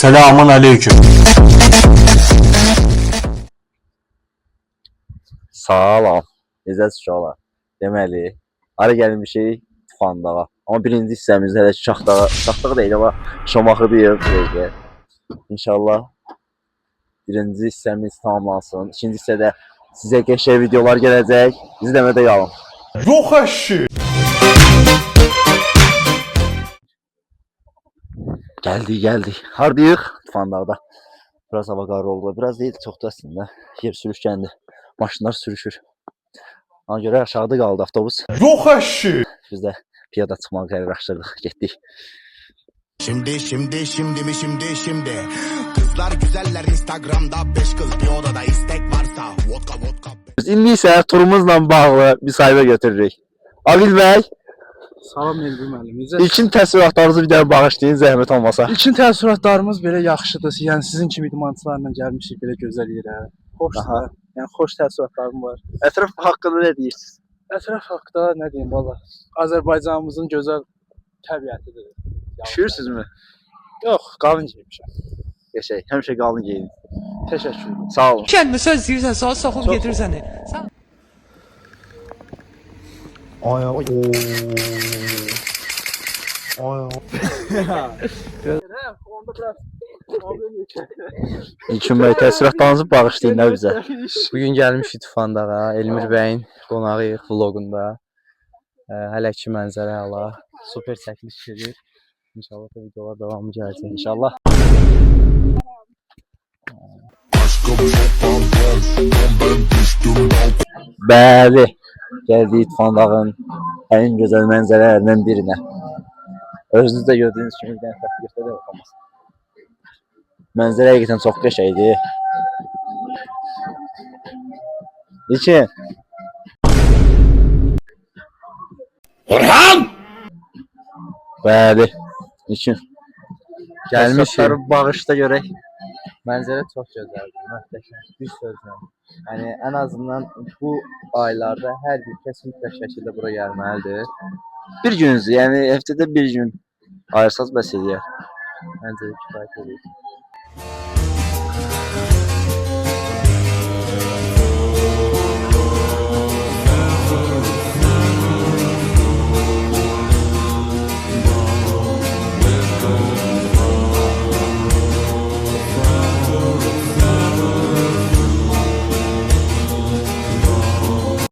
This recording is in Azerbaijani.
Selamun aleyküm. Sağlam. Necəsiz uşaqlar? Deməli, ara gəlin bir şey Tufandağa. Amma birinci hissəmizdə hələ Şaxdağa deyil, amma Şamaxıdayıq. İnşallah birinci hissəmiz tamamlansın. İkinci hissədə sizə qəşəng videolar gələcək. İzləmədə qalın. Yox əşi. Gəldik. Hardayıq? Tufandağda. Biraz hava qarlı oldu. Biraz değil, çoxdur əslində. Yer sürüşkəndir. Maşınlar sürüşür. Ona görə aşağıda qaldı avtobus. Yox əşi. Biz də piyada çıxmağı qərarlaşdırdıq, getdik. Şimdi. Kızlar güzeller Instagram'da 5 kız bir odada istek varsa vodka. Biz indi isə turumuzla bağlı bir sayfa götürürük. Agil bəy, Salam Elvi müəllim. ilkin təəssüratlarınızı bir dənə bağışlayın, zəhmət olmasa. İlkin təəssüratlarımız belə yaxşıdır. Yəni sizin kimi idmançılarla gəlmişik belə gözəl yerə. Xoşdur. Yəni xoş təəssüratlarım var. Ətraf haqqında nə deyirsiniz? Ətraf haqqında nə deyim valla. Azərbaycanımızın gözəl təbiətidir. Üşüyürsünüzmü? Yox, qalın geymişəm. Qəşəng, həmişə qalın geyin. Təşəkkür edirəm. Sağ olun. Kəndimi söz deyirsən, sonra soxub getir səni. İlkin bəy, təəssüratlarınızı bağışlayın da bizə. Bugün gəlmişik Tufandağa, Elmir bəyin qonağıyıq vloqunda. Hələ ki mənzərə ala, super çəkiliş gedir. İnşallah da videolar davamı gələcək inşallah. Bəli, gəldik Tufandağın ən gözəl mənzərələrindən birinə. Özünüz də gördüyünüz kimi bir dənə təqdirdə də baxamaz. Mənzərə həqiqətən çox qəşəngdir. İlkin. Orhan! Bəli, İlkin. Gəlmişik. Təəssüratları bağışla görək. Mənzərə çox gözəldir, möhtəşəm, bir sözlə. Yəni ən azından bu aylarda hər bir kəs mütləq şəkildə bura gəlməlidir. Bir günüzü, yəni həftədə bir gün ayırsanız bəs eləyər. Məncə kifayət edir.